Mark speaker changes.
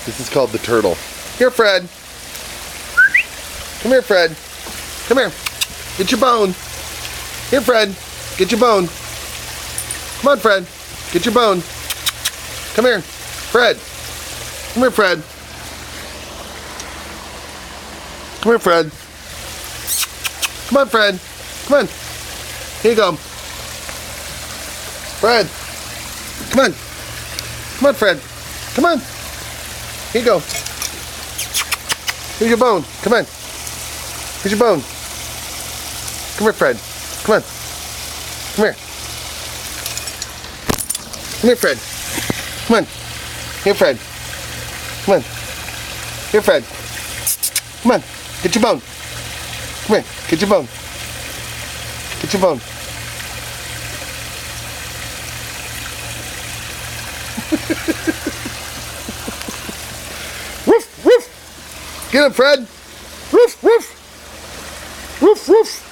Speaker 1: This is called the turtle. Here, Fred. Come here, Fred. Come here. Get your bone. Here, Fred. Get your bone. Come on, Fred. Get your bone. Come here. Fred. Come here, Fred. Come here, Fred. Come on, Fred. Come on. Here you go. Fred. Come on. Come on, Fred. Come on. Here you go. Here's your bone. Come on. Here's your bone. Come here, Fred. Come on. Come here. Come here, Fred. Come on. Here, Fred. Come on. Here, Fred. Come on. Get your bone. Come here. Get your bone. Get your bone. Woof, woof. Get him, Fred. Woof, woof. Woof, woof.